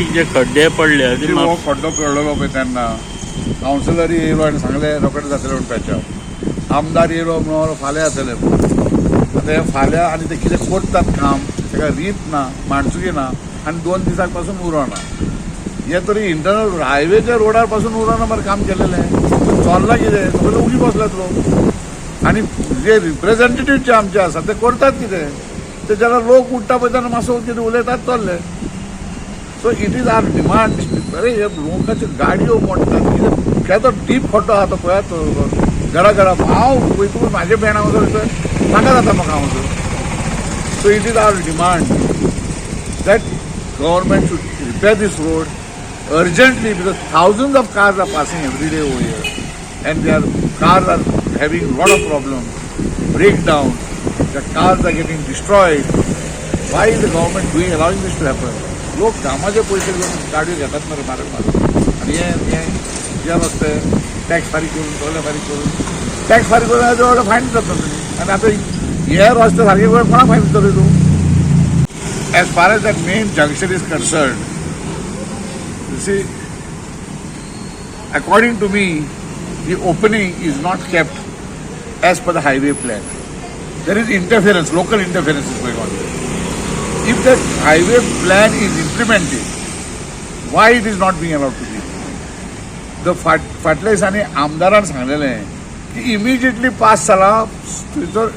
Plastic जे खड्डे पडले ते हो खड्डो पडलेलो पळय तेन्ना कावन्सिलर येयलो आनी सांगलें रोखडें जातलें म्हूण पॅचअप आमदार येयलो म्हणून फाल्यां जातलें म्हूण आतां हें फाल्यां आनी ते कितें करतात काम ताका रीत ना माणसुकी ना आनी 2 दिसां पासून उरोना हे तरी इंटरनल हायवेच्या रोडार पासून उरोना मरे काम केलेलें चल्लां कितें सगळे उगी बसल्यात लोक आनी जे रिप्रेझेंटेटिव्ह जे आमचे आसात ते करतात कितें ते जेन्ना लोक उठ्ठा पळय तेन्ना मातसो कितें उलयतात चल्ले so it is our demand अरे हे लोकांच्यो गाडयो मोडटात कितें केदो डीप खड्डो आहा तो पळयात घरा घरा हांव वयतकूच म्हाजे भयण हांव जर नाका जाता म्हाका हांव जर so it is our demand that government should repair this road urgently because thousands of cars are passing every day over here and their cars are having a lot of problems, breakdown, the cars are getting destroyed. Why is the government allowing this to happen? लोक कामाचे पैसे घेऊन गाडी घेतात मरे मारक आणि हे जे रस्ते टॅक्स फारीक करून सगळे फारीक करून टॅक्स फारीक करून फायन जाता आणि आता हे रस्ते सारखे करून कोणाक फायन दितले तूं as far as that main junction is concern see according to me the opening is not kept as per the highway plan. There is interference, local interference is going on. If the highway plan is implemented, why it is not being allowed to be? The फाटल्या दिसांनी आमदारान सांगलेलें की immediately pass जाला थंयसर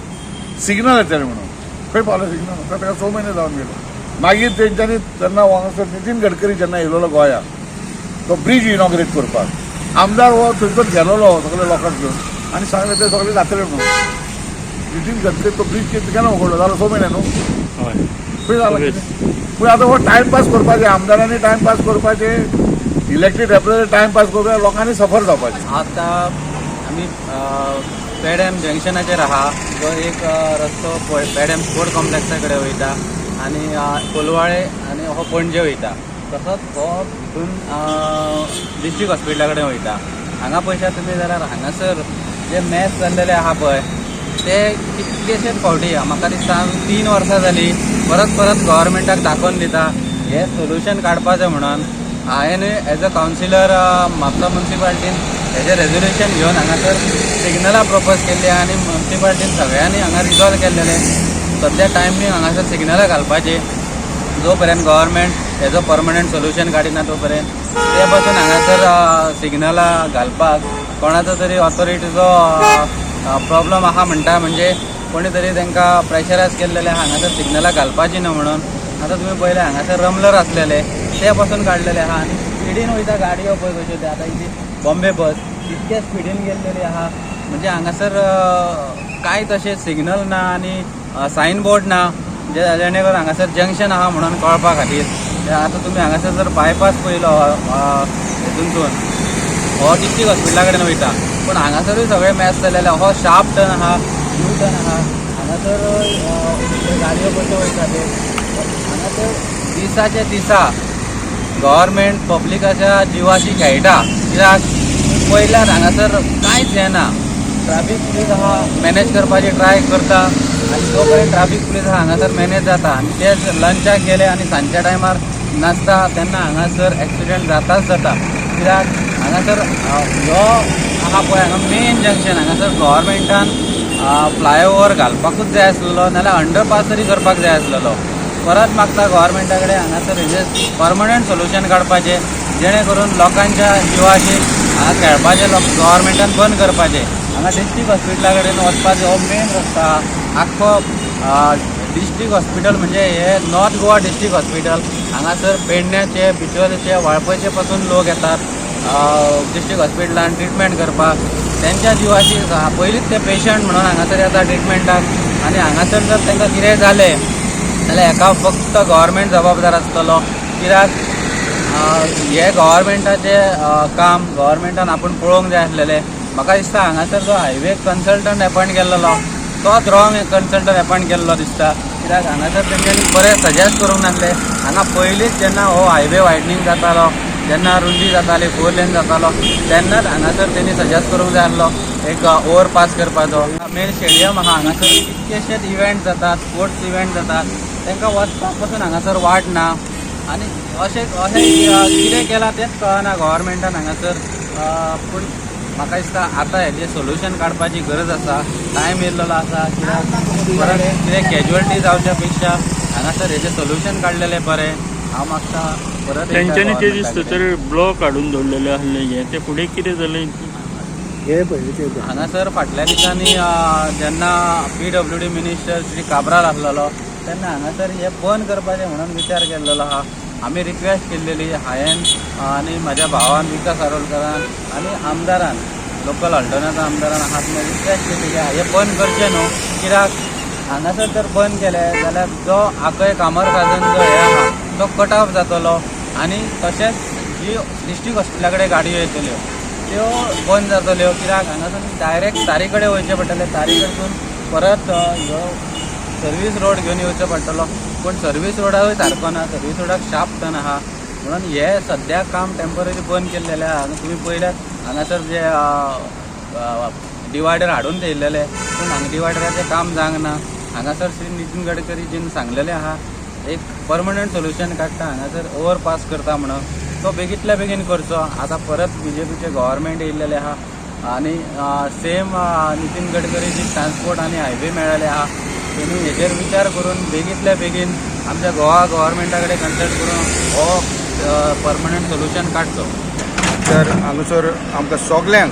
signal येतलें म्हणून खंय पावलें सिग्नल आतां ताका 6 म्हयने जावन गेले मागीर तेंच्यांनी तेन्ना हांगासर नितीन गडकरी जेन्ना येयलोलो गोंयांत तो ब्रिज इनॉग्रेट करपाक आमदार हो थंयसर गेलोलो सगळे लोकांक घेवन आनी सांगलें ते सगळें जातलें म्हणून नितीन गडकरी तो ब्रिज केन्ना उगडलो जालो 6 म्हयने न्हू खंय जालो पूण आतां हो टायमपास करपाचें आमदारांनी टायमपास करपाचें इलेक्टेड रिप्रेझेंटेटिव्ह टायमपास करपाचें लोकांनी सफर जावपाचें आतां आमी पेडॅम जंक्शनाचेर आहा जो एक रस्तो पेडॅम स्पोर्ट कॉम्प्लेक्सा कडेन वयता आनी कोलवाळे आनी हो पणजे वयता तसोच हो हितून डिस्ट्रिक्ट हॉस्पिटला कडेन वयता हांगा पळयशात तुमी जाल्यार हांगासर जे मॅच जाल्लेले आहा पळय ते कितलेशेच फावटी म्हाका दिसता 3 वर्सां जालीं परत परत गव्हर्मेंटाक दाखोवन दिता हे सोल्युशन काडपाचें म्हणून हांवें एज अ कावन्सिलर म्हापसा म्युन्सिपाल्टीन हेजें रेजोल्युशन घेवन हांगासर सिग्नलां प्रपोज केल्ली आनी म्युन्सिपाल्टीन सगळ्यांनी हांगा रिजॉल्व केल्लेलें सद्या टायमींग हांगासर सिग्नलां घालपाची जो पर्यंत गव्हर्मेंट हेजो परमनंट सोल्युशन काडिना तो पर्यंत ते पासून हांगासर सिग्नलां घालपाक कोणाचो तरी ऑथॉरिटीचो प्रॉब्लम आहा म्हणटा म्हणजे कोणी तरी तांकां प्रेशरायज केल्लेले हांगासर सिग्नलां घालपाची न्हू म्हणून आतां तुमी पळयलें हांगासर रमलर आसलेले ते पासून काडलेले आहा आनी स्पिडीन वयता गाडयो पळय कश्यो ते आतां इतली बॉम्बे बस इतके स्पिडीन गेल्लेली आहा म्हणजे हांगासर कांय तशें सिग्नल ना आनी सायन बोर्ड ना जेणे करून हांगासर जंक्शन आहा म्हणून कळपा खातीर आतां तुमी हांगासर जर बायपास पळयलो हितूनसून हो डिस्ट्रिक्ट हॉस्पिटला कडेन वयता पूण हांगासरूय सगळे मॅच जाल्लेले हो शार्प टर्न आहा न्यू टर्न आहा हांगासर गाडयो कश्यो वयता ते हांगासर दिसाच्या दिसा गव्हर्मेंट पब्लिकाच्या जिवाशी खेळटा कित्याक पयल्यार हांगासर कांयच हें ना ट्राफीक पुलीस आहा मॅनेज करपाची ट्राय करता आनी जो पर्यंत ट्राफीक पुलीस आहा हांगासर मॅनेज जाता आनी ते लंचाक गेले आनी सांजच्या टायमार नासता तेन्ना हांगासर एक्सिडेंट जाताच जाता कित्याक हांगासर जो आहा पळय हांगा मेन जंक्शन हांगासर गव्हर्मेंटान फ्लायओव्हर घालपाकूच जाय आसलेलो नाल्यार अंडरपास तरी करपाक जाय आसलेलो परत मागता गव्हर्मेंटा कडेन हांगासर हेजें परमनंट सोल्युशन काडपाचें जेणे करून लोकांच्या जिवाशी हांगा खेळपाचें गव्हर्मेंटान बंद करपाचें हांगा डिस्ट्रिक्ट हॉस्पिटला कडेन वचपाचो हो मेन रस्तो आख्खो डिस्ट्रिक्ट हॉस्पिटल म्हणजे हे नॉर्थ गोवा डिस्ट्रिक्ट हॉस्पिटल हांगासर पेडण्याचे बिचोलेचे वाळपयचे पासून लोक येतात डिस्ट्रिक्ट हॉस्पिटलान ट्रिटमेंट करपाक त्यांच्या जिवाची पयलींच ते पेशंट म्हणून हांगासर येता ट्रिटमेंटाक आनी हांगासर जर तांकां कितेंय जालें जाल्यार हेका फक्त गव्हर्मेंट जबाबदार आसतलो कित्याक हे गव्हर्मेंटाचें काम गव्हर्मेंटान आपूण पळोवंक जाय आसलेलें म्हाका दिसता हांगासर जो हायवे कन्सल्टंट अपॉयंट केल्लो तोच रॉंग कन्सल्टंट अपॉयंट केल्लो दिसता कित्याक हांगासर तेंच्यांनी बरें सजेस्ट करूंक नासलें हांगा पयलींच जेन्ना हो हायवे वायडनींग जातालो जेन्ना रुंदी जाताली 4 लेन जातालो तेन्नाच हांगासर तेणी सजेस्ट करूंक जाय आसलो एक ओवरपास करपाचो मेन स्टेडियम आहा हांगासर कितलेशेच इव्हेंट जातात स्पोर्ट्स इव्हेंट जातात तांकां वचपाक पासून हांगासर वाट ना आनी अशें कितें केलां तेंच कळना गव्हर्मेंटान हांगासर. पूण म्हाका दिसता आतां हेजें सोल्युशन काडपाची गरज आसा. टायम येयल्लो आसा, कित्याक परत कितें कॅज्युअलिटी जावच्या पेक्षा हांगासर हेजें सोल्युशन काडलेलें बरें. हांव मागता परत एकदा तेंच्यांनी ते दिसता government-आकडे. तर ब्लॉक हाडून दवरलेले आहले हे ते फुडें कितें जालें हांगासर फाटल्या दिसांनी जेन्ना PWD मिनिस्टर श्री काब्राल आसलेलो तेन्ना हांगासर हे बंद करपाचें म्हणून विचार केल्लो आहा. आमी रिक्वेस्ट केल्लेली हांवें आनी म्हाज्या भावान विकास आरोलकरान आनी आमदारान, लोकल अल्टरनेटिव्ह आमदारान आहा तुमी रिक्वेस्ट केल्ली हे बंद करचें न्हू. कित्याक हांगासर जर बंद केलें जाल्यार जो आकय कामर खाजन जो हे आहा तो कट ऑफ जातलो. आनी तशेंच जी डिस्ट्रिक्ट हॉस्पिटला कडेन गाडयो येतल्यो त्यो बंद जातल्यो. कित्याक हांगासून डायरेक्ट तारी कडेन वयचें पडटलें. तारी कडसून परत ह्यो सर्वीस रोड घेवन येवचो पडटलो. पूण सर्वीस रोडावय सारको ना, सर्वीस रोडाक शार्प टर्न आहा. म्हणून हे सद्याक काम टेम्पररी बंद केल्लेलें आहा. तुमी पळयल्यात हांगासर जे डिवायडर हाडून थेयल्लेले, पूण हांगा डिवायडराचें काम जावंक ना. हांगासर श्री नितीन गडकरीजीन सांगलेलें आहा एक परमनंट सोल्युशन काडटा, हांगासर ओवरपास करता म्हणून. तो बेगींतल्या बेगीन करचो. आतां परत BJPचें गव्हर्मेंट येयल्लेलें आहा आनी सेम नितीन गडकरीजी ट्रान्सपोर्ट आनी हायवे मेळ्ळेले आहा. तेणी हेजेर विचार करून बेगींतल्या बेगीन आमच्या गोवा गव्हर्मेंटा कडेन कन्सल्ट करून हो परमनंट सोल्युशन काडचो. तर हांगासर आमकां सगल्यांक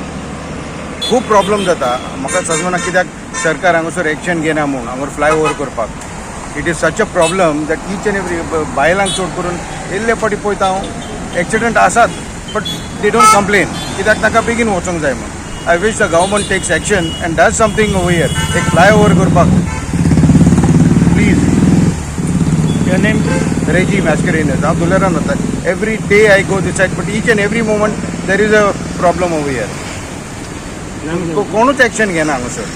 खूब प्रॉब्लम जाता. म्हाका समजना कित्याक सरकार हांगासर एक्शन घेना म्हूण हांगार फ्लायओवर करपाक. It is such a problem that each and every बायलांक चड करून येयल्ले फावटी पळयता हांव एक्सिडंट आसात बट दे डोंट कंप्लेन कित्याक ताका बेगीन वचूंक जाय म्हणून. I wish the government takes action and does something over here. एक फ्लायओवर करपाक please. your name Reggie Mascarenhas. हांव दुलेरान वता. Every day I go this side but each and every moment there is a problem over here. कोणूच action घेना हांगासर.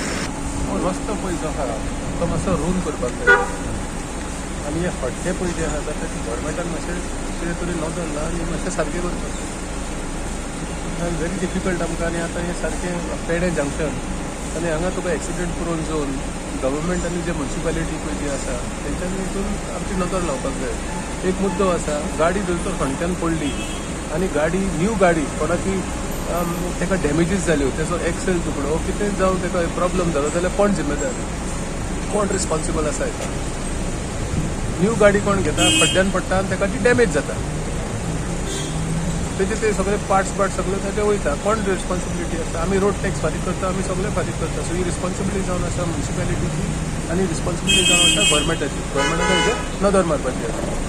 रस्तो पळय जो आसा तो मातसो रूंद करपाक जाय. आनी हे हड्डे पळय जे आसा ते गव्हर्मेंटान मातशें कितें तरी नोंदवला आनी मातशें सारकें करपाक व्हेरी डिफिकल्ट आमकां. आनी आतां हें सारकें पेडे जंक्शन आनी हांगा तुका एक्सिडेंट प्रोन झोन गव्हर्मेंट आनी जे म्युन्सिपालिटी पळय जी आसा तेंच्यांनी हितून आमची नजर लावपाक जाय. एक मुद्दो आसा, गाडी थंयसर खंयच्यान पडली आनी गाडी न्यू गाडी कोणाकी ताका डॅमेजीस जाल्यो, तेचो एक्सेल तुकडो कितें जावं ताका प्रॉब्लम जालो जाल्यार कोण जिम्मेदार, कोण रिस्पॉन्सिबल आसा हाका. न्यू गाडी कोण घेता, खड्ड्यान पडटा आनी ताका ती डॅमेज जाता. तेजे ते सगळे पार्ट्स सगळे ताजे वयता. कोण रिस्पॉन्सिबिलिटी आसा? आमी रोड टॅक्स फारीक करता, आमी सगळे फारीक करता. सो ही रिस्पॉन्सिबिलिटी जावन आसा म्युन्सिपालिटीची आनी रिस्पॉन्सिबिलिटी जावन आसा गव्हर्मेंटाची. गव्हर्मेंटान हेजेर नदर मारपाची आसा.